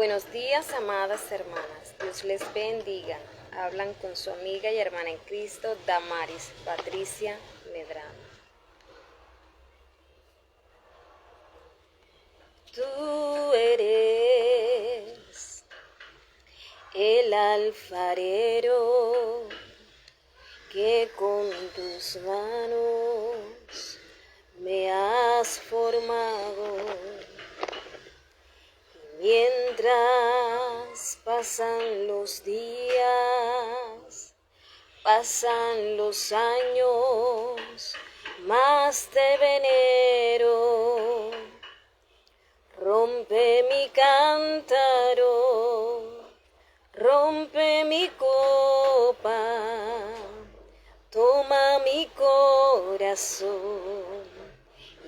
Buenos días, amadas hermanas. Dios les bendiga. Hablan con su amiga y hermana en Cristo, Damaris Patricia Medrano. Tú eres el alfarero que con tus manos me has formado. Mientras pasan los días, pasan los años, más te venero. Rompe mi cántaro, rompe mi copa, toma mi corazón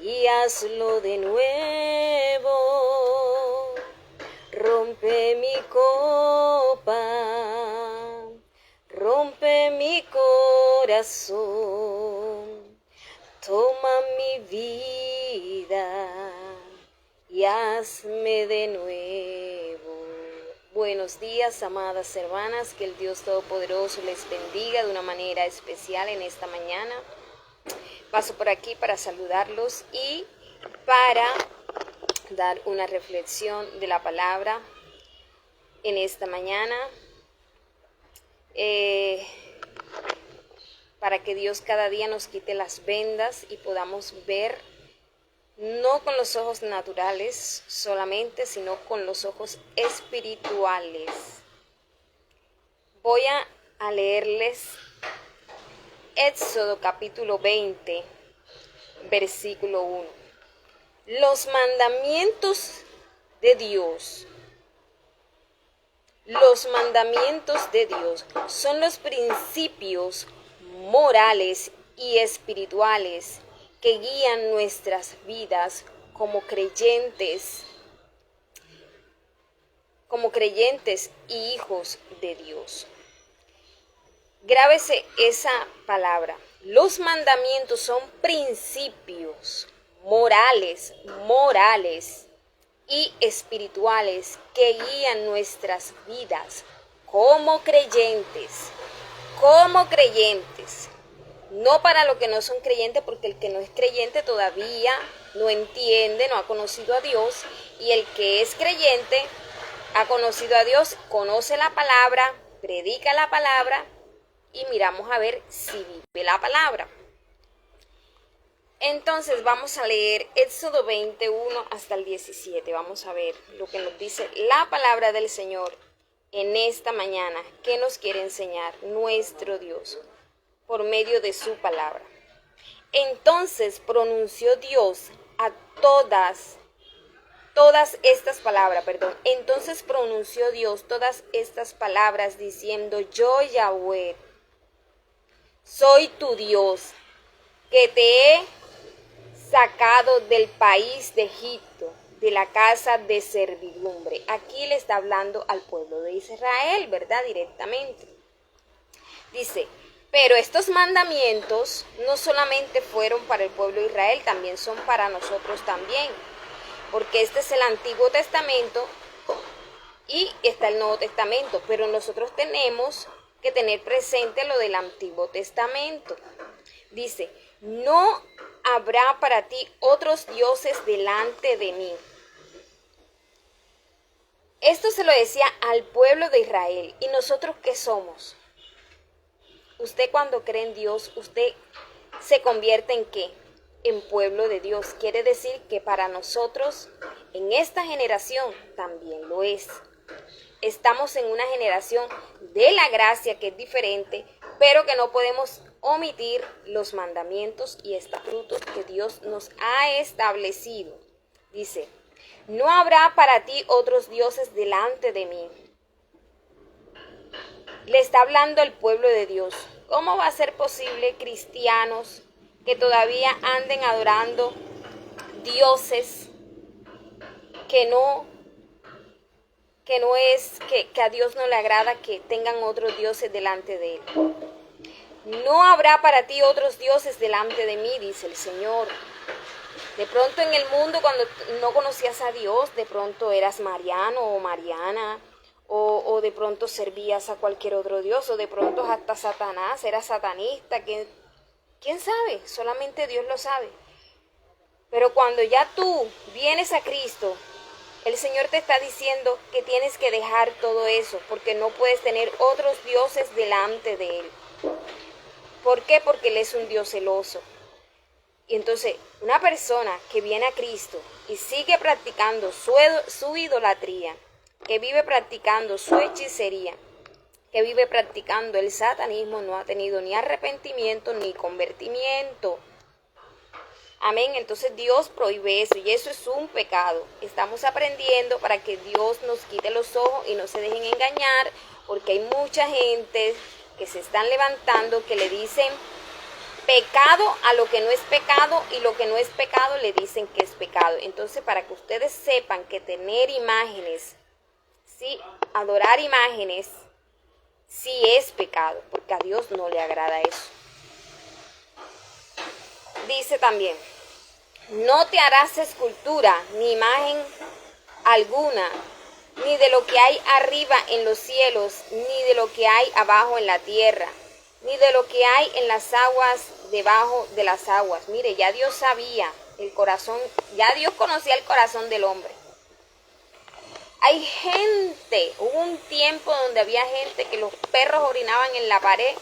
y hazlo de nuevo. Rompe mi copa, rompe mi corazón, toma mi vida y hazme de nuevo. Buenos días, amadas hermanas, que el Dios Todopoderoso les bendiga de una manera especial en esta mañana. Paso por aquí para saludarlos y para dar una reflexión de la palabra en esta mañana, para que Dios cada día nos quite las vendas y podamos ver no con los ojos naturales solamente, sino con los ojos espirituales. Voy a leerles Éxodo capítulo 20, versículo 1. Los mandamientos de Dios. Los mandamientos de Dios son los principios morales y espirituales que guían nuestras vidas como creyentes y hijos de Dios. Grábese esa palabra. Los mandamientos son principios morales y espirituales que guían nuestras vidas como creyentes, no para los que no son creyentes, porque el que no es creyente todavía no entiende, no ha conocido a Dios, y el que es creyente ha conocido a Dios, conoce la palabra, predica la palabra y miramos a ver si vive la palabra. Entonces vamos a leer Éxodo 21 hasta el 17. Vamos a ver lo que nos dice la palabra del Señor en esta mañana. ¿Qué nos quiere enseñar nuestro Dios por medio de su palabra? Entonces pronunció Dios a todas estas palabras, Entonces pronunció Dios todas estas palabras diciendo: Yo, Yahweh, soy tu Dios, que te he sacado del país de Egipto, de la casa de servidumbre. Aquí le está hablando al pueblo de Israel, ¿verdad? Directamente. Dice: pero estos mandamientos no solamente fueron para el pueblo de Israel, también son para nosotros también. Porque este es el Antiguo Testamento y está el Nuevo Testamento. Pero nosotros tenemos que tener presente lo del Antiguo Testamento. Dice: no habrá para ti otros dioses delante de mí. Esto se lo decía al pueblo de Israel. ¿Y nosotros qué somos? Usted, cuando cree en Dios, usted se convierte ¿en qué? En pueblo de Dios. Quiere decir que para nosotros, en esta generación, también lo es. Estamos en una generación de la gracia que es diferente, pero que no podemos omitir los mandamientos y estatutos que Dios nos ha establecido. Dice: no habrá para ti otros dioses delante de mí. Le está hablando el pueblo de Dios. ¿Cómo va a ser posible cristianos que todavía anden adorando dioses que a Dios no le agrada que tengan otros dioses delante de él? No habrá para ti otros dioses delante de mí, dice el Señor. De pronto en el mundo, cuando no conocías a Dios, de pronto eras mariano o mariana, o de pronto servías a cualquier otro dios, o de pronto hasta Satanás, eras satanista, ¿quién sabe? Solamente Dios lo sabe. Pero cuando ya tú vienes a Cristo, el Señor te está diciendo que tienes que dejar todo eso, porque no puedes tener otros dioses delante de Él. ¿Por qué? Porque Él es un Dios celoso. Y entonces, una persona que viene a Cristo y sigue practicando su idolatría, que vive practicando su hechicería, que vive practicando el satanismo, no ha tenido ni arrepentimiento ni convertimiento. Amén. Entonces Dios prohíbe eso y eso es un pecado. Estamos aprendiendo para que Dios nos quite los ojos y no se dejen engañar, porque hay mucha gente que se están levantando que le dicen pecado a lo que no es pecado y lo que no es pecado le dicen que es pecado. Entonces, para que ustedes sepan que tener imágenes, sí, adorar imágenes, sí es pecado, porque a Dios no le agrada eso. Dice también, no te harás escultura ni imagen alguna, ni de lo que hay arriba en los cielos, ni de lo que hay abajo en la tierra, ni de lo que hay en las aguas debajo de las aguas. Mire, ya Dios sabía el corazón, ya Dios conocía el corazón del hombre. Hay gente, hubo un tiempo donde había gente que los perros orinaban en la pared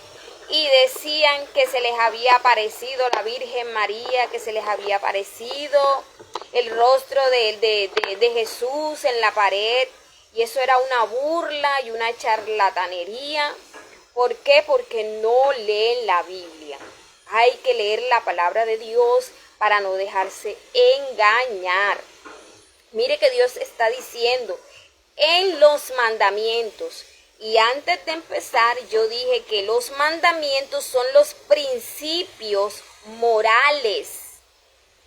y decían que se les había aparecido la Virgen María, que se les había aparecido el rostro de Jesús en la pared, y eso era una burla y una charlatanería. ¿Por qué? Porque no leen la Biblia. Hay que leer la palabra de Dios para no dejarse engañar. Mire que Dios está diciendo en los mandamientos. Y antes de empezar, yo dije que los mandamientos son los principios morales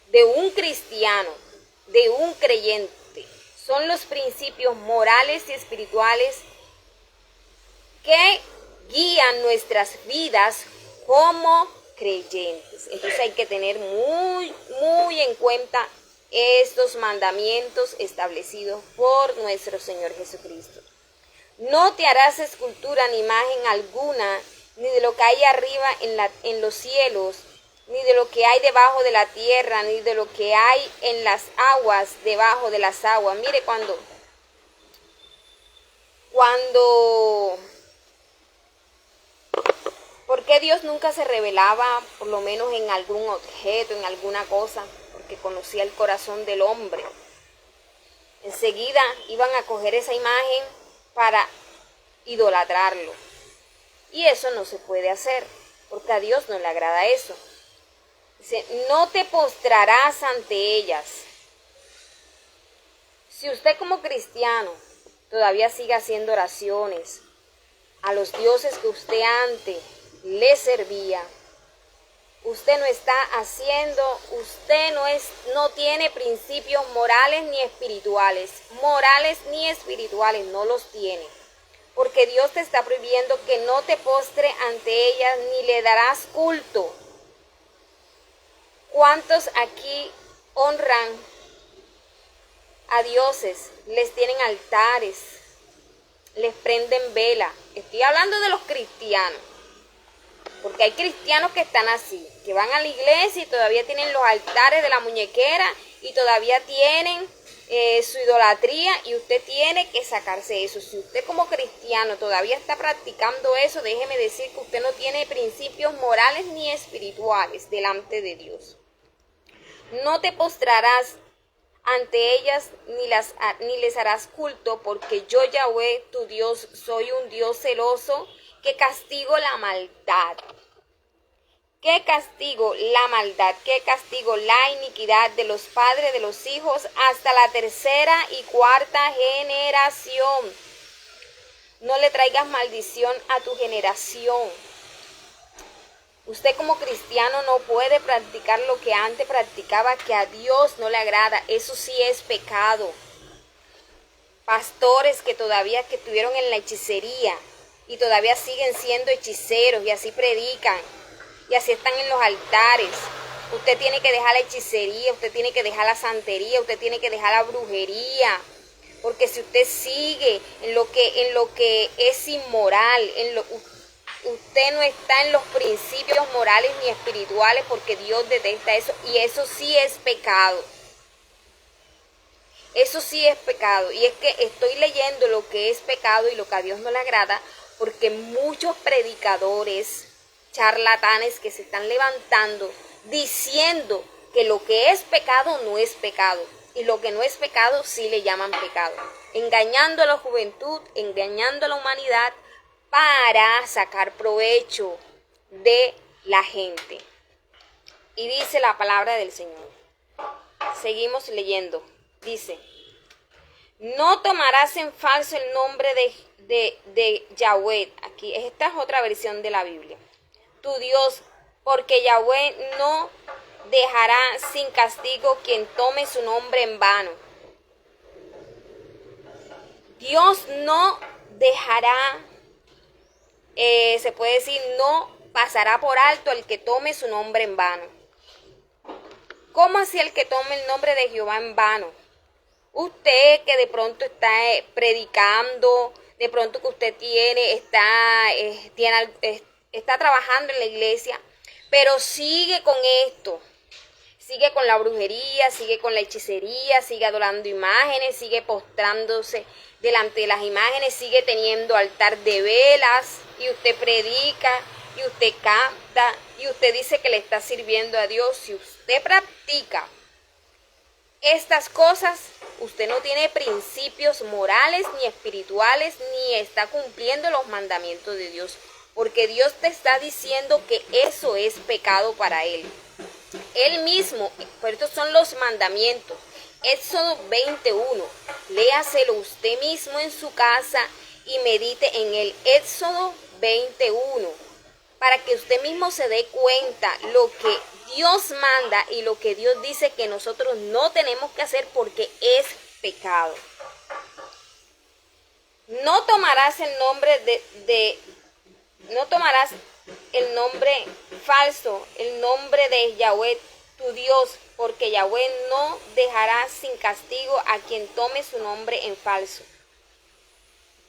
de un cristiano, de un creyente. Son los principios morales y espirituales que guían nuestras vidas como creyentes. Entonces hay que tener muy en cuenta estos mandamientos establecidos por nuestro Señor Jesucristo. No te harás escultura ni imagen alguna, ni de lo que hay arriba en los cielos, ni de lo que hay debajo de la tierra, ni de lo que hay en las aguas debajo de las aguas. Mire, cuando ¿por qué Dios nunca se revelaba, por lo menos en algún objeto, en alguna cosa? Porque conocía el corazón del hombre. Enseguida iban a coger esa imagen para idolatrarlo. Y eso no se puede hacer, porque a Dios no le agrada eso. Dice, no te postrarás ante ellas. Si usted como cristiano todavía sigue haciendo oraciones a los dioses que usted antes le servía, usted no está haciendo, usted no tiene principios morales ni espirituales. Morales ni espirituales no los tiene. Porque Dios te está prohibiendo que no te postre ante ellas ni le darás culto. ¿Cuántos aquí honran a dioses? Les tienen altares, les prenden vela. Estoy hablando de los cristianos. Porque hay cristianos que están así, que van a la iglesia y todavía tienen los altares de la muñequera y todavía tienen su idolatría, y usted tiene que sacarse eso. Si usted como cristiano todavía está practicando eso, déjeme decir que usted no tiene principios morales ni espirituales delante de Dios. No te postrarás ante ellas ni les harás culto, porque yo, Yahweh, tu Dios, soy un Dios celoso que castigo la maldad. ¿Qué castigo la maldad? ¿Qué castigo la iniquidad de los padres de los hijos hasta la tercera y cuarta generación? No le traigas maldición a tu generación. Usted como cristiano no puede practicar lo que antes practicaba, que a Dios no le agrada. Eso sí es pecado. Pastores que estuvieron en la hechicería y todavía siguen siendo hechiceros y así predican y así están en los altares. Usted tiene que dejar la hechicería, usted tiene que dejar la santería, usted tiene que dejar la brujería. Porque si usted sigue en lo que es inmoral, usted no está en los principios morales ni espirituales, porque Dios detesta eso, y eso sí es pecado. Eso sí es pecado. Y es que estoy leyendo lo que es pecado y lo que a Dios no le agrada, porque muchos predicadores, charlatanes que se están levantando diciendo que lo que es pecado no es pecado, y lo que no es pecado sí le llaman pecado, engañando a la juventud, engañando a la humanidad para sacar provecho de la gente. Y dice la palabra del Señor. Seguimos leyendo. Dice: no tomarás en falso el nombre de Yahweh. Aquí, esta es otra versión de la Biblia. Tu Dios, porque Yahweh no dejará sin castigo quien tome su nombre en vano. Dios no dejará, se puede decir, no pasará por alto el que tome su nombre en vano. ¿Cómo así el que tome el nombre de Jehová en vano? Usted que de pronto está predicando, de pronto que usted está trabajando en la iglesia, pero sigue con esto. Sigue con la brujería, sigue con la hechicería, sigue adorando imágenes, sigue postrándose delante de las imágenes, sigue teniendo altar de velas, y usted predica, y usted canta, y usted dice que le está sirviendo a Dios. Si usted practica estas cosas, usted no tiene principios morales ni espirituales, ni está cumpliendo los mandamientos de Dios, porque Dios te está diciendo que eso es pecado para Él. Él mismo, pues estos son los mandamientos. Éxodo 21, léaselo usted mismo en su casa y medite en el Éxodo 21, para que usted mismo se dé cuenta lo que Dios manda y lo que Dios dice que nosotros no tenemos que hacer, porque es pecado. No tomarás el nombre no tomarás el nombre falso, el nombre de Yahweh tu Dios, porque Yahweh no dejará sin castigo a quien tome su nombre en falso.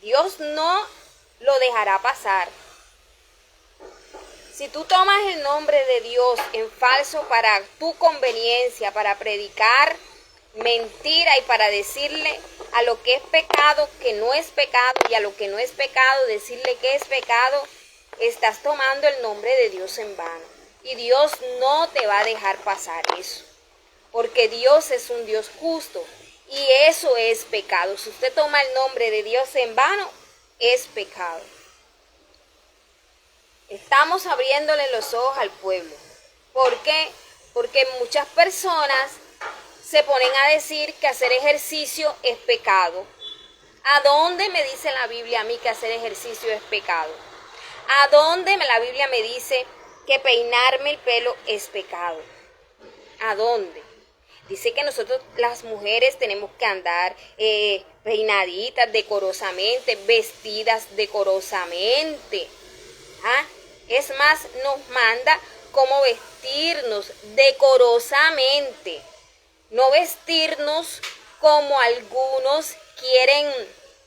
Dios no lo dejará pasar. Si tú tomas el nombre de Dios en falso para tu conveniencia, para predicar mentira y para decirle a lo que es pecado que no es pecado, y a lo que no es pecado decirle que es pecado, estás tomando el nombre de Dios en vano. Y Dios no te va a dejar pasar eso, porque Dios es un Dios justo, y eso es pecado. Si usted toma el nombre de Dios en vano, es pecado. Estamos abriéndole los ojos al pueblo. ¿Por qué? Porque muchas personas se ponen a decir que hacer ejercicio es pecado. ¿A dónde me dice la Biblia a mí que hacer ejercicio es pecado? ¿A dónde la Biblia me dice que peinarme el pelo es pecado? ¿A dónde? Dice que nosotros las mujeres tenemos que andar peinaditas decorosamente, vestidas decorosamente. ¿Ah? Es más, nos manda cómo vestirnos decorosamente. No vestirnos como algunos quieren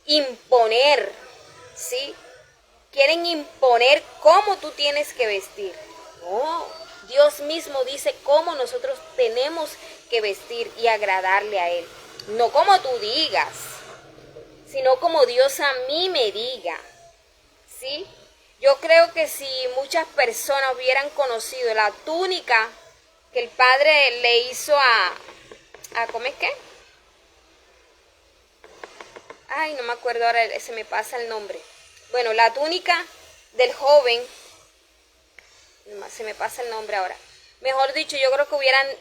imponer, ¿sí? Quieren imponer cómo tú tienes que vestir. No, Dios mismo dice cómo nosotros tenemos que vestir y agradarle a Él. No como tú digas, sino como Dios a mí me diga, ¿sí? Yo creo que si muchas personas hubieran conocido la túnica que el Padre le hizo ¿cómo es que? Ay, no me acuerdo ahora, se me pasa el nombre. Bueno, la túnica del joven, se me pasa el nombre ahora. Mejor dicho, yo creo que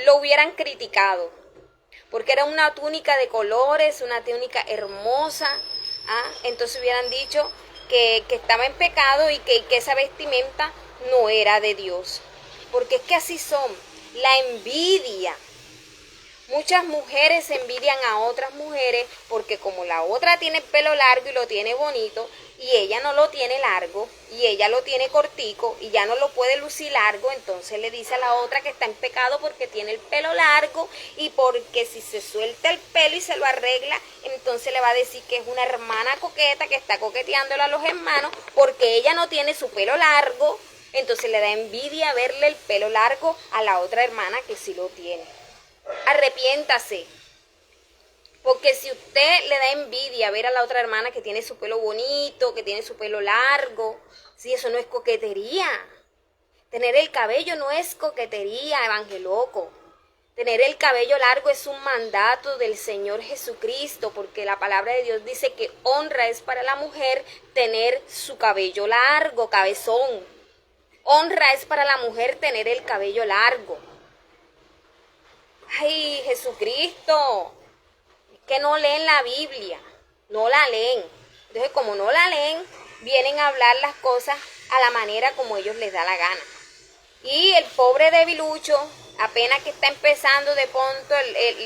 lo hubieran criticado, porque era una túnica de colores, una túnica hermosa. Entonces hubieran dicho que estaba en pecado y que esa vestimenta no era de Dios. Porque es que así son, la envidia. Muchas mujeres envidian a otras mujeres porque como la otra tiene el pelo largo y lo tiene bonito, y ella no lo tiene largo y ella lo tiene cortico y ya no lo puede lucir largo, entonces le dice a la otra que está en pecado porque tiene el pelo largo y porque si se suelta el pelo y se lo arregla, entonces le va a decir que es una hermana coqueta que está coqueteándole a los hermanos porque ella no tiene su pelo largo, entonces le da envidia verle el pelo largo a la otra hermana que sí lo tiene. Arrepiéntase. Porque si usted le da envidia ver a la otra hermana que tiene su pelo bonito, que tiene su pelo largo, sí, eso no es coquetería. Tener el cabello no es coquetería, evangeloco. Tener el cabello largo es un mandato del Señor Jesucristo, porque la palabra de Dios dice que honra es para la mujer tener su cabello largo, cabezón. Honra es para la mujer tener el cabello largo. Ay, Jesucristo. Que no leen la Biblia, no la leen. Entonces, como no la leen, vienen a hablar las cosas a la manera como ellos les da la gana. Y el pobre debilucho, apenas que está empezando de pronto,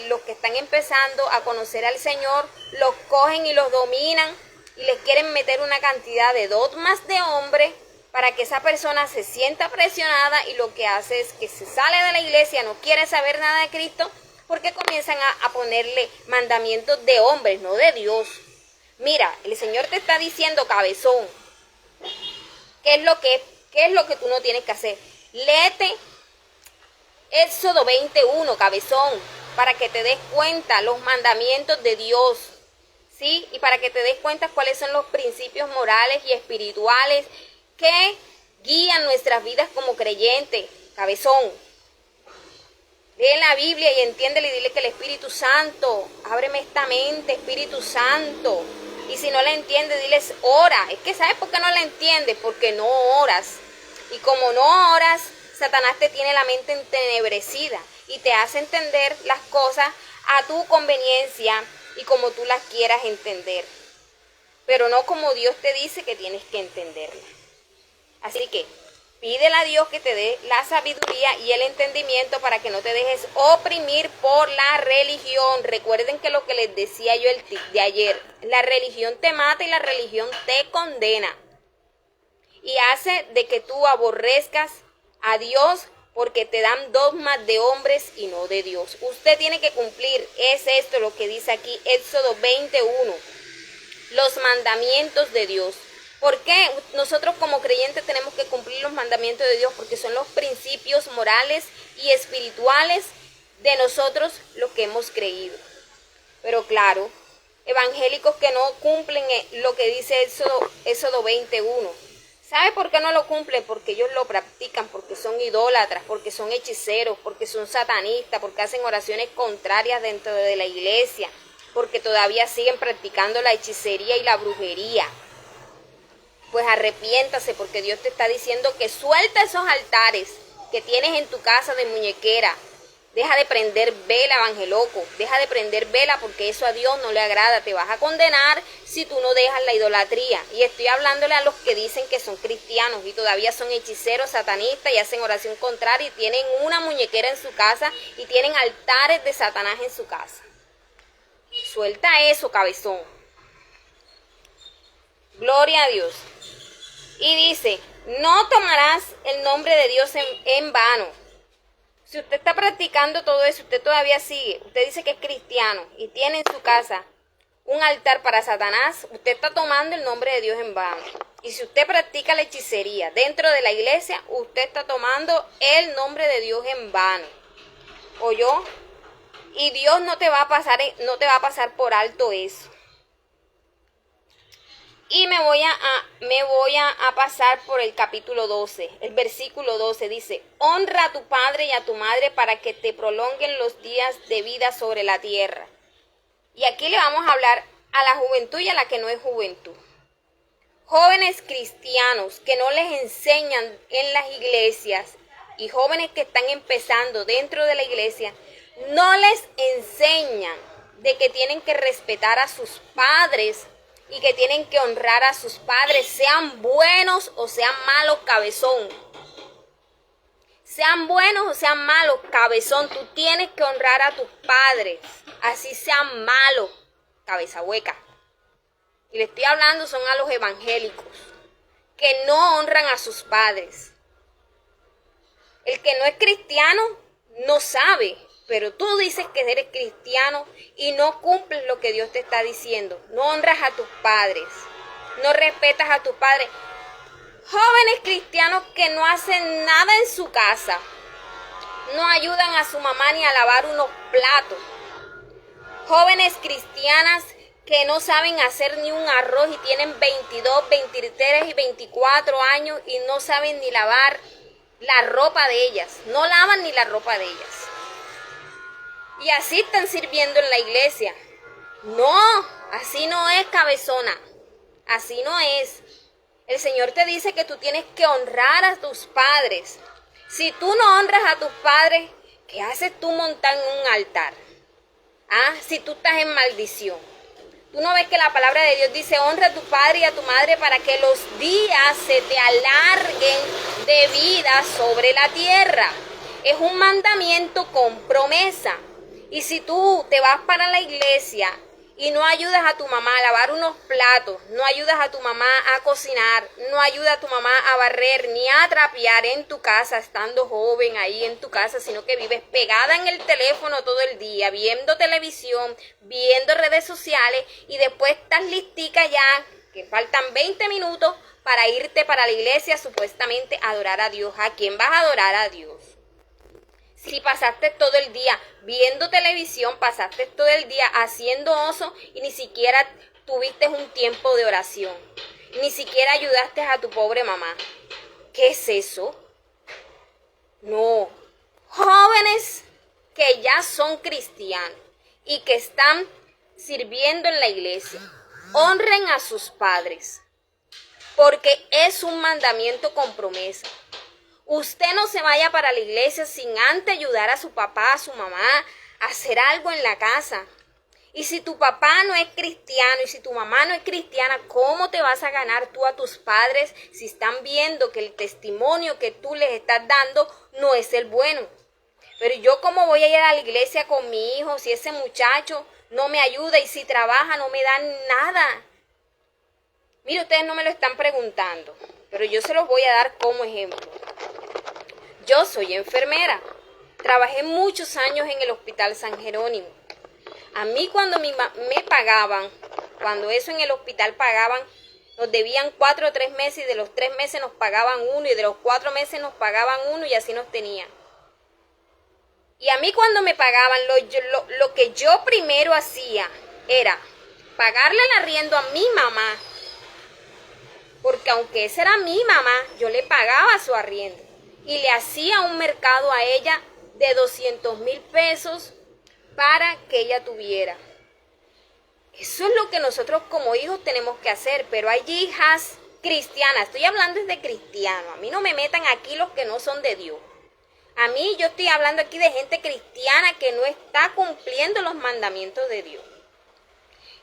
los que están empezando a conocer al Señor, los cogen y los dominan y les quieren meter una cantidad de dogmas de hombres para que esa persona se sienta presionada y lo que hace es que se sale de la iglesia, no quiere saber nada de Cristo, porque comienzan a ponerle mandamientos de hombres, no de Dios. Mira, el Señor te está diciendo, cabezón, ¿qué es lo que tú no tienes que hacer? Léete Éxodo 21, cabezón, para que te des cuenta los mandamientos de Dios, ¿sí? Y para que te des cuenta cuáles son los principios morales y espirituales que guían nuestras vidas como creyentes, cabezón. Lee la Biblia y entiéndele y dile que el Espíritu Santo, ábreme esta mente, Espíritu Santo. Y si no la entiendes, diles, ora. Es que ¿sabes por qué no la entiendes? Porque no oras. Y como no oras, Satanás te tiene la mente entenebrecida y te hace entender las cosas a tu conveniencia y como tú las quieras entender. Pero no como Dios te dice que tienes que entenderla. Así que pídele a Dios que te dé la sabiduría y el entendimiento para que no te dejes oprimir por la religión. Recuerden que lo que les decía yo el tip de ayer, la religión te mata y la religión te condena. Y hace de que tú aborrezcas a Dios porque te dan dogmas de hombres y no de Dios. Usted tiene que cumplir, es esto lo que dice aquí, Éxodo 21, los mandamientos de Dios. ¿Por qué nosotros como creyentes tenemos que cumplir los mandamientos de Dios? Porque son los principios morales y espirituales de nosotros los que hemos creído. Pero claro, evangélicos que no cumplen lo que dice Éxodo 21. ¿Sabe por qué no lo cumplen? Porque ellos lo practican, porque son idólatras, porque son hechiceros, porque son satanistas, porque hacen oraciones contrarias dentro de la iglesia, porque todavía siguen practicando la hechicería y la brujería. Pues arrepiéntase porque Dios te está diciendo que suelta esos altares que tienes en tu casa de muñequera. Deja de prender vela, evangeloco. Deja de prender vela porque eso a Dios no le agrada. Te vas a condenar si tú no dejas la idolatría. Y estoy hablándole a los que dicen que son cristianos y todavía son hechiceros, satanistas y hacen oración contraria y tienen una muñequera en su casa y tienen altares de Satanás en su casa. Suelta eso, cabezón. Gloria a Dios. Y dice, no tomarás el nombre de Dios en vano. Si usted está practicando todo eso, usted todavía sigue, usted dice que es cristiano y tiene en su casa un altar para Satanás, usted está tomando el nombre de Dios en vano. Y si usted practica la hechicería dentro de la iglesia, usted está tomando el nombre de Dios en vano. ¿Oyó? Y Dios no te va a pasar por alto eso. Y me voy a pasar por el capítulo 12, el versículo 12 dice, honra a tu padre y a tu madre para que te prolonguen los días de vida sobre la tierra. Y aquí le vamos a hablar a la juventud y a la que no es juventud. Jóvenes cristianos que no les enseñan en las iglesias y jóvenes que están empezando dentro de la iglesia, no les enseñan de que tienen que respetar a sus padres y que tienen que honrar a sus padres, sean buenos o sean malos, cabezón. Sean buenos o sean malos, cabezón, tú tienes que honrar a tus padres, así sean malos, cabeza hueca. y le estoy hablando son a los evangélicos, que no honran a sus padres. El que no es cristiano no sabe, pero tú dices que eres cristiano y no cumples lo que Dios te está diciendo. No honras a tus padres, no respetas a tus padres. Jóvenes cristianos que no hacen nada en su casa, no ayudan a su mamá ni a lavar unos platos. Jóvenes cristianas que no saben hacer ni un arroz y tienen 22, 23 y 24 años y no saben ni lavar la ropa de ellas, no lavan ni la ropa de ellas. Y así están sirviendo en la iglesia. No, así no es, cabezona. Así no es. El Señor te dice que tú tienes que honrar a tus padres. Si tú no honras a tus padres, ¿qué haces tú montando en un altar? Si tú estás en maldición. Tú no ves que la palabra de Dios dice, honra a tu padre y a tu madre para que los días se te alarguen de vida sobre la tierra. Es un mandamiento con promesa. Y si tú te vas para la iglesia y no ayudas a tu mamá a lavar unos platos, no ayudas a tu mamá a cocinar, no ayudas a tu mamá a barrer ni a trapear en tu casa estando joven ahí en tu casa, sino que vives pegada en el teléfono todo el día, viendo televisión, viendo redes sociales y después estás listica ya, que faltan 20 minutos para irte para la iglesia supuestamente a adorar a Dios. ¿A quién vas a adorar? A Dios. Si pasaste todo el día viendo televisión, pasaste todo el día haciendo oso y ni siquiera tuviste un tiempo de oración, ni siquiera ayudaste a tu pobre mamá. ¿Qué es eso? No. Jóvenes que ya son cristianos y que están sirviendo en la iglesia, honren a sus padres, porque es un mandamiento con promesa. Usted no se vaya para la iglesia sin antes ayudar a su papá, a su mamá, a hacer algo en la casa. Y si tu papá no es cristiano y si tu mamá no es cristiana, ¿cómo te vas a ganar tú a tus padres si están viendo que el testimonio que tú les estás dando no es el bueno? Pero yo, ¿cómo voy a ir a la iglesia con mi hijo si ese muchacho no me ayuda y si trabaja no me da nada? Mire, ustedes no me lo están preguntando, pero yo se los voy a dar como ejemplo. Yo soy enfermera. Trabajé muchos años en el Hospital San Jerónimo. A mí cuando me pagaban, cuando eso en el hospital pagaban, nos debían 4 o 3 meses y de los 3 meses nos pagaban uno y de los 4 meses nos pagaban uno y así nos tenían. Y a mí cuando me pagaban, lo que yo primero hacía era pagarle el arriendo a mi mamá. Porque aunque esa era mi mamá, yo le pagaba su arriendo. Y le hacía un mercado a ella de 200,000 pesos para que ella tuviera. Eso es lo que nosotros como hijos tenemos que hacer, pero hay hijas cristianas, estoy hablando de cristianos, a mí no me metan aquí los que no son de Dios. A mí yo estoy hablando aquí de gente cristiana que no está cumpliendo los mandamientos de Dios.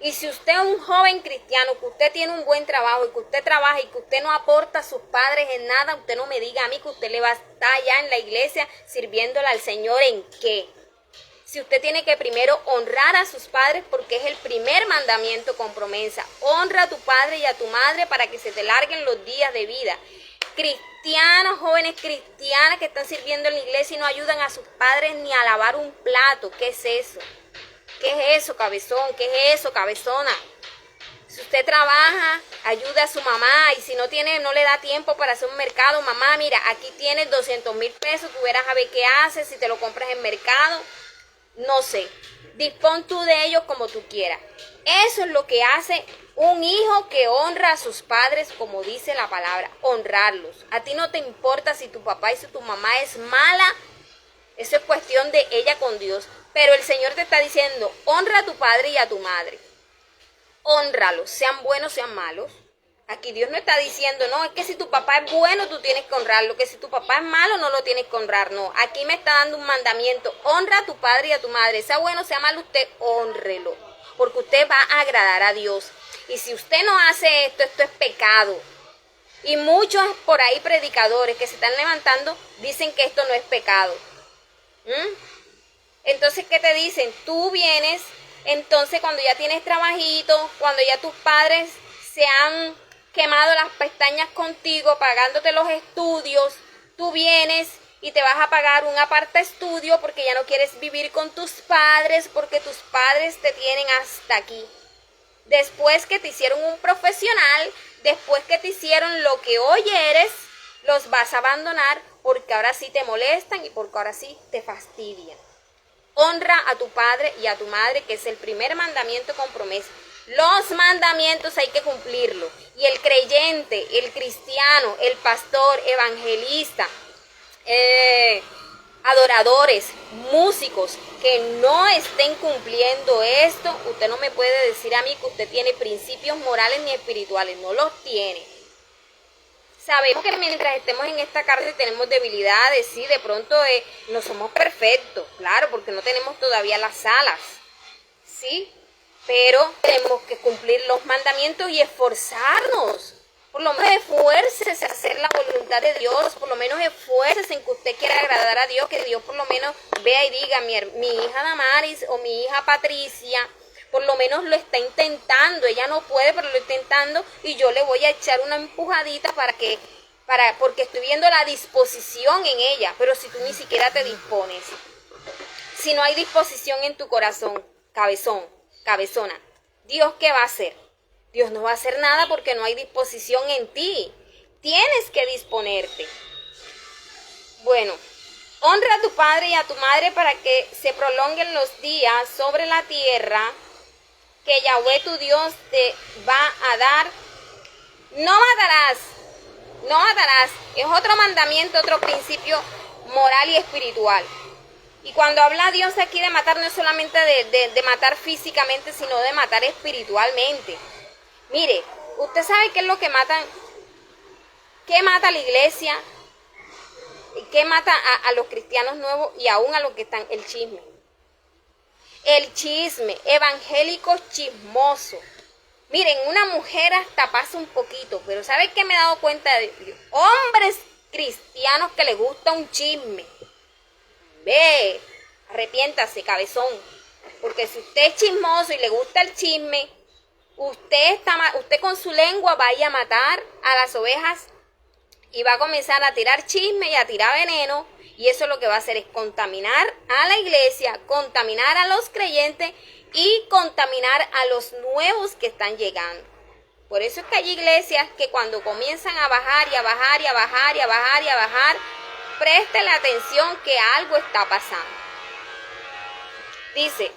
Y si usted es un joven cristiano, que usted tiene un buen trabajo y que usted trabaja y que usted no aporta a sus padres en nada, usted no me diga a mí que usted le va a estar allá en la iglesia sirviéndole al Señor ¿en qué? Si usted tiene que primero honrar a sus padres porque es el primer mandamiento con promesa. Honra a tu padre y a tu madre para que se te larguen los días de vida. Cristianos, jóvenes cristianas que están sirviendo en la iglesia y no ayudan a sus padres ni a lavar un plato. ¿Qué es eso? ¿Qué es eso, cabezón? ¿Qué es eso, cabezona? Si usted trabaja, ayude a su mamá y si no le da tiempo para hacer un mercado, mamá, mira, aquí tienes 200,000 pesos, tú verás a ver qué haces, si te lo compras en mercado, no sé. Dispón tú de ellos como tú quieras. Eso es lo que hace un hijo que honra a sus padres, como dice la palabra, honrarlos. A ti no te importa si tu papá y si tu mamá es mala, eso es cuestión de ella con Dios. Pero el Señor te está diciendo, honra a tu padre y a tu madre. Hónralos, sean buenos, sean malos. Aquí Dios no está diciendo, no, es que si tu papá es bueno, tú tienes que honrarlo. Que si tu papá es malo, no lo tienes que honrar. No, aquí me está dando un mandamiento. Honra a tu padre y a tu madre. Sea bueno, sea malo, usted honrelo. Porque usted va a agradar a Dios. Y si usted no hace esto, esto es pecado. Y muchos por ahí predicadores que se están levantando dicen que esto no es pecado. Entonces, ¿qué te dicen? Tú vienes Entonces cuando ya tienes trabajito, cuando ya tus padres se han quemado las pestañas contigo, pagándote los estudios, tú vienes y te vas a pagar un aparte estudio porque ya no quieres vivir con tus padres, porque tus padres te tienen hasta aquí. Después que te hicieron un profesional, después que te hicieron lo que hoy eres, los vas a abandonar porque ahora sí te molestan y porque ahora sí te fastidian. Honra a tu padre y a tu madre, que es el primer mandamiento con promesa. Los mandamientos hay que cumplirlos. Y el creyente, el cristiano, el pastor, evangelista, adoradores, músicos que no estén cumpliendo esto, usted no me puede decir a mí que usted tiene principios morales ni espirituales, no los tiene. Sabemos que mientras estemos en esta carne tenemos debilidades, sí, de pronto no somos perfectos, claro, porque no tenemos todavía las alas, sí, pero tenemos que cumplir los mandamientos y esforzarnos. Por lo menos esfuércese a hacer la voluntad de Dios, por lo menos esfuércese en que usted quiera agradar a Dios, que Dios por lo menos vea y diga, mi hija Damaris o mi hija Patricia, por lo menos lo está intentando, ella no puede, pero lo está intentando y yo le voy a echar una empujadita porque estoy viendo la disposición en ella, pero si tú ni siquiera te dispones, si no hay disposición en tu corazón, cabezona, ¿Dios qué va a hacer? Dios no va a hacer nada porque no hay disposición en ti. Tienes que disponerte. Bueno, honra a tu padre y a tu madre para que se prolonguen los días sobre la tierra que Yahweh tu Dios te va a dar. No matarás. No matarás. Es otro mandamiento, otro principio moral y espiritual. Y cuando habla Dios aquí de matar, no es solamente de matar físicamente, sino de matar espiritualmente. Mire, usted sabe qué es lo que matan, qué mata a la iglesia, qué mata a los cristianos nuevos y aún a los que están, el chisme. El chisme, evangélicos chismosos. Miren, una mujer hasta pasa un poquito, pero ¿sabe qué me he dado cuenta de hombres cristianos que les gusta un chisme? Ve, arrepiéntase, cabezón, porque si usted es chismoso y le gusta el chisme, usted con su lengua va a ir a matar a las ovejas y va a comenzar a tirar chisme y a tirar veneno, y eso lo que va a hacer es contaminar a la iglesia, contaminar a los creyentes y contaminar a los nuevos que están llegando. Por eso es que hay iglesias que cuando comienzan a bajar y a bajar y a bajar y a bajar y a bajar, préstele atención que algo está pasando. Dice,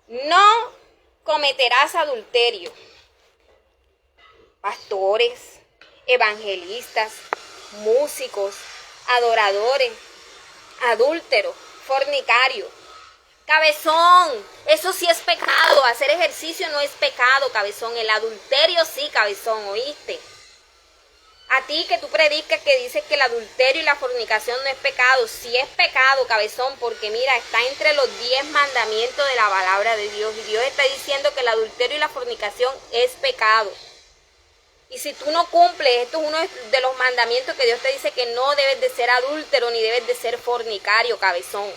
no cometerás adulterio. Pastores, evangelistas, músicos, adoradores, adúlteros, fornicarios. Cabezón, eso sí es pecado. Hacer ejercicio no es pecado, cabezón. El adulterio sí, cabezón, ¿oíste? A ti que tú predicas que dices que el adulterio y la fornicación no es pecado, sí es pecado, cabezón, porque mira, está entre los 10 mandamientos de la palabra de Dios y Dios está diciendo que el adulterio y la fornicación es pecado. Y si tú no cumples, esto es uno de los mandamientos que Dios te dice que no debes de ser adúltero ni debes de ser fornicario, cabezón.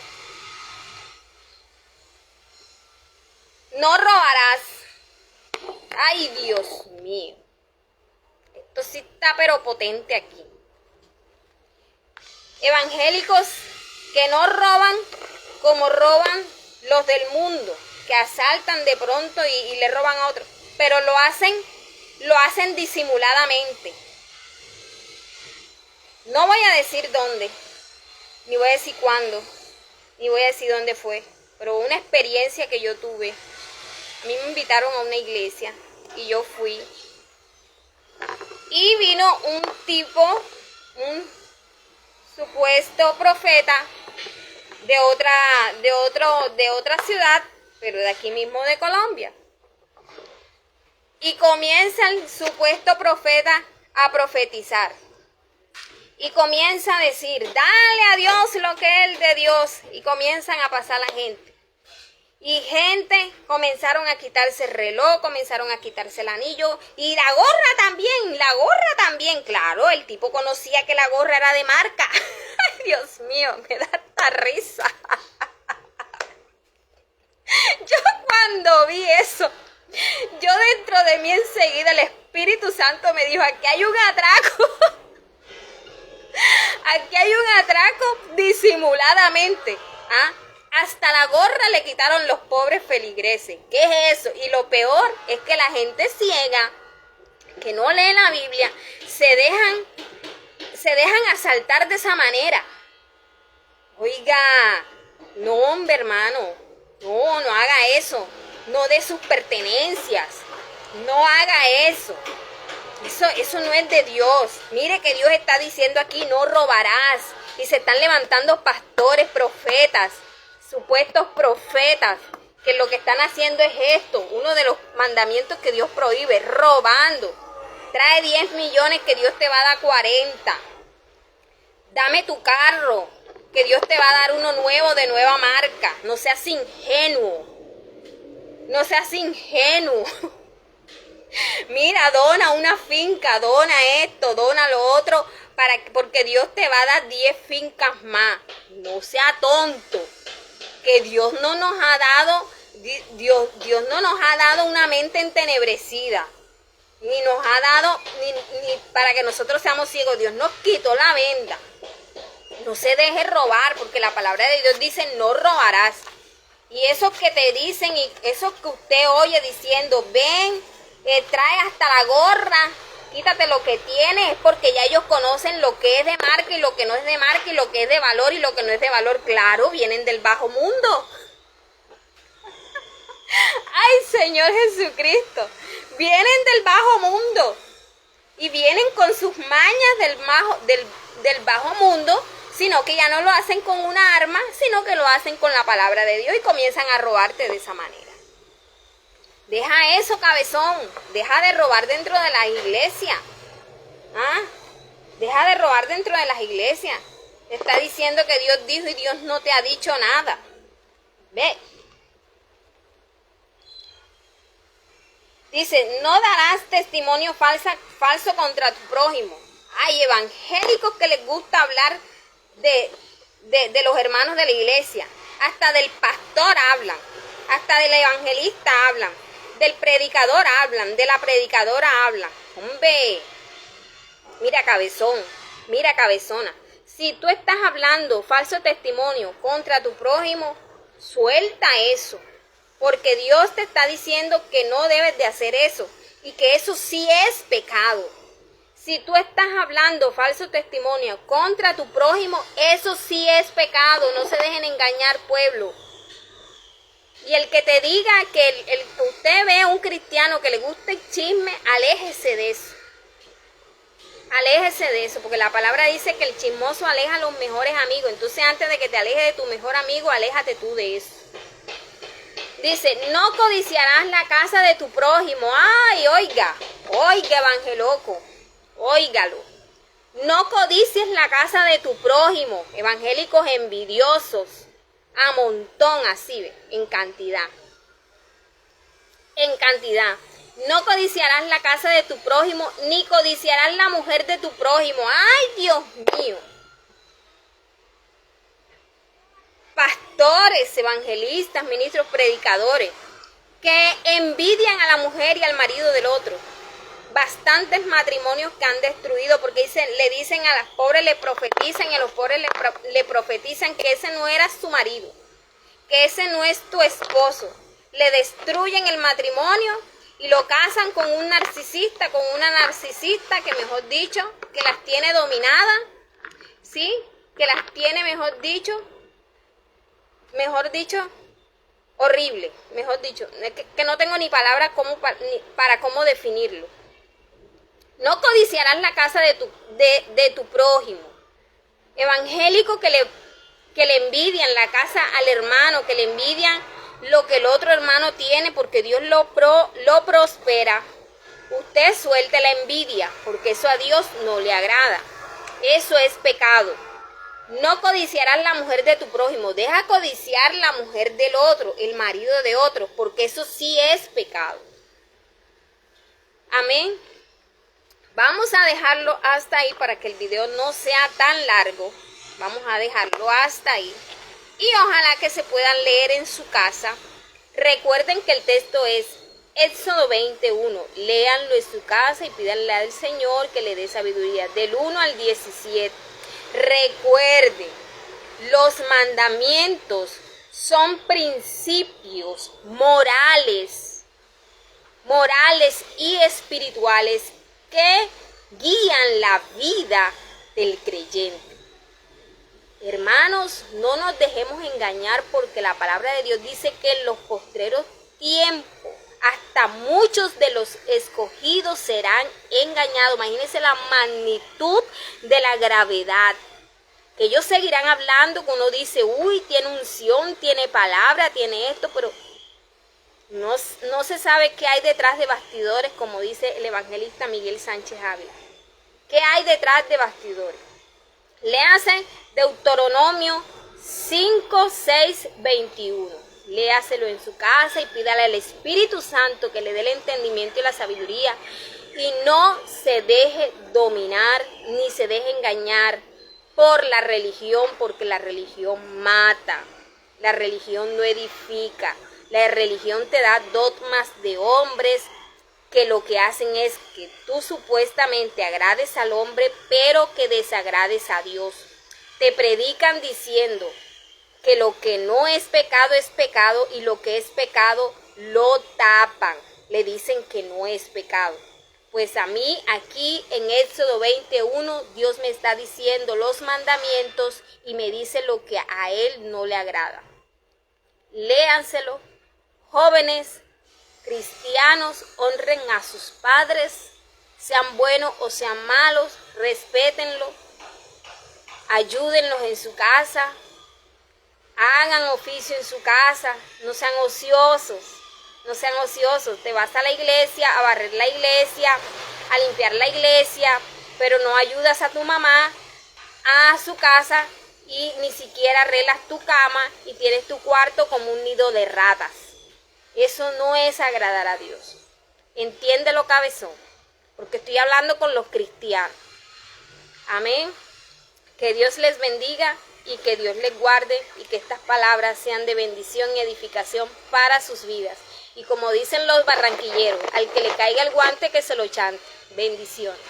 No robarás. Ay, Dios mío. Esto sí está pero potente aquí. Evangélicos que no roban como roban los del mundo, que asaltan de pronto y le roban a otros, pero lo hacen disimuladamente. No voy a decir dónde, ni voy a decir cuándo, ni voy a decir dónde fue, pero una experiencia que yo tuve. A mí me invitaron a una iglesia y yo fui. Y vino un tipo, un supuesto profeta de otra ciudad, pero de aquí mismo de Colombia. Y comienza el supuesto profeta a profetizar. Y comienza a decir, dale a Dios lo que es de Dios. Y comienzan a pasar la gente. Y gente comenzaron a quitarse el reloj, comenzaron a quitarse el anillo y la gorra también, claro, el tipo conocía que la gorra era de marca. Ay, Dios mío, me da hasta risa. Yo cuando vi eso, yo dentro de mí enseguida el Espíritu Santo me dijo, aquí hay un atraco. Aquí hay un atraco disimuladamente. ¿Ah? Hasta la gorra le quitaron los pobres feligreses. ¿Qué es eso? Y lo peor es que la gente ciega, que no lee la Biblia, se dejan asaltar de esa manera. Oiga, no, hombre, hermano, no haga eso. No dé sus pertenencias. No haga eso. Eso no es de Dios. Mire que Dios está diciendo aquí, no robarás. Y se están levantando pastores, profetas, supuestos profetas, que lo que están haciendo es esto. Uno de los mandamientos que Dios prohíbe, robando. Trae 10 millones que Dios te va a dar 40. Dame tu carro, que Dios te va a dar uno nuevo de nueva marca. No seas ingenuo. No seas ingenuo. Mira, dona una finca, dona esto, dona lo otro, porque Dios te va a dar 10 fincas más. No sea tonto, que Dios no nos ha dado, Dios no nos ha dado una mente entenebrecida, ni nos ha dado, ni para que nosotros seamos ciegos. Dios nos quitó la venda. No se deje robar, porque la palabra de Dios dice, no robarás. Y eso que te dicen, y eso que usted oye diciendo, ven, trae hasta la gorra, quítate lo que tienes, es porque ya ellos conocen lo que es de marca y lo que no es de marca, y lo que es de valor y lo que no es de valor. Claro, vienen del bajo mundo. Ay, Señor Jesucristo, vienen del bajo mundo y vienen con sus mañas del bajo mundo, sino que ya no lo hacen con una arma, sino que lo hacen con la palabra de Dios y comienzan a robarte de esa manera. Deja eso, cabezón. Deja de robar dentro de las iglesias. ¿Ah? Deja de robar dentro de las iglesias. Te está diciendo que Dios dijo y Dios no te ha dicho nada. Ve. Dice, no darás testimonio falso contra tu prójimo. Hay evangélicos que les gusta hablar de los hermanos de la iglesia. Hasta del pastor hablan. Hasta del evangelista hablan. Del predicador hablan, de la predicadora hablan. Hombre, mira cabezón, mira cabezona. Si tú estás hablando falso testimonio contra tu prójimo, suelta eso. Porque Dios te está diciendo que no debes de hacer eso. Y que eso sí es pecado. Si tú estás hablando falso testimonio contra tu prójimo, eso sí es pecado. No se dejen engañar, pueblo. Y el que te diga que usted ve a un cristiano que le gusta el chisme, aléjese de eso. Aléjese de eso, porque la palabra dice que el chismoso aleja a los mejores amigos. Entonces, antes de que te alejes de tu mejor amigo, aléjate tú de eso. Dice, no codiciarás la casa de tu prójimo. Ay, oiga, evangeloco, óigalo. No codicies la casa de tu prójimo, evangélicos envidiosos. A montón así, en cantidad. En cantidad. No codiciarás la casa de tu prójimo, ni codiciarás la mujer de tu prójimo. ¡Ay, Dios mío! Pastores, evangelistas, ministros, predicadores, que envidian a la mujer y al marido del otro. Bastantes matrimonios que han destruido porque le dicen a las pobres, le profetizan, y a los pobres le profetizan que ese no era su marido, que ese no es tu esposo. Le destruyen el matrimonio y lo casan con un narcisista, con una narcisista que, mejor dicho, que las tiene dominadas, ¿sí? Que las tiene, mejor dicho, horrible, mejor dicho, que no tengo ni palabras para cómo definirlo. No codiciarás la casa de tu prójimo. Evangélico que le envidian la casa al hermano, que le envidian lo que el otro hermano tiene porque Dios lo prospera. Usted suelte la envidia, porque eso a Dios no le agrada. Eso es pecado. No codiciarás la mujer de tu prójimo. Deja codiciar la mujer del otro, el marido de otro, porque eso sí es pecado. Amén. Vamos a dejarlo hasta ahí para que el video no sea tan largo. Vamos a dejarlo hasta ahí. Y ojalá que se puedan leer en su casa Recuerden que el texto es Éxodo 21. Léanlo en su casa y pídanle al Señor que le dé sabiduría. Del 1 al 17. Recuerden, los mandamientos son principios morales y espirituales que guían la vida del creyente. Hermanos, no nos dejemos engañar, porque la palabra de Dios dice que en los postreros tiempos hasta muchos de los escogidos serán engañados. Imagínense la magnitud de la gravedad. Que ellos seguirán hablando, que uno dice, uy, tiene unción, tiene palabra, tiene esto, pero no se sabe qué hay detrás de bastidores, como dice el evangelista Miguel Sánchez Ávila. ¿Qué hay detrás de bastidores? Léase Deuteronomio 5, 6, 21. Léaselo en su casa y pídale al Espíritu Santo que le dé el entendimiento y la sabiduría. Y no se deje dominar ni se deje engañar por la religión, porque la religión mata. La religión no edifica. La religión te da dogmas de hombres que lo que hacen es que tú supuestamente agrades al hombre, pero que desagrades a Dios. Te predican diciendo que lo que no es pecado, y lo que es pecado lo tapan. Le dicen que no es pecado. Pues a mí aquí en Éxodo 21 Dios me está diciendo los mandamientos y me dice lo que a Él no le agrada. Léanselo. Jóvenes cristianos, honren a sus padres, sean buenos o sean malos, respétenlo, ayúdenlos en su casa, hagan oficio en su casa, no sean ociosos. Te vas a la iglesia, a barrer la iglesia, a limpiar la iglesia, pero no ayudas a tu mamá a su casa y ni siquiera arreglas tu cama y tienes tu cuarto como un nido de ratas. Eso no es agradar a Dios. Entiéndelo, cabezón, porque estoy hablando con los cristianos. Amén. Que Dios les bendiga y que Dios les guarde y que estas palabras sean de bendición y edificación para sus vidas. Y como dicen los barranquilleros, al que le caiga el guante que se lo chante. Bendiciones.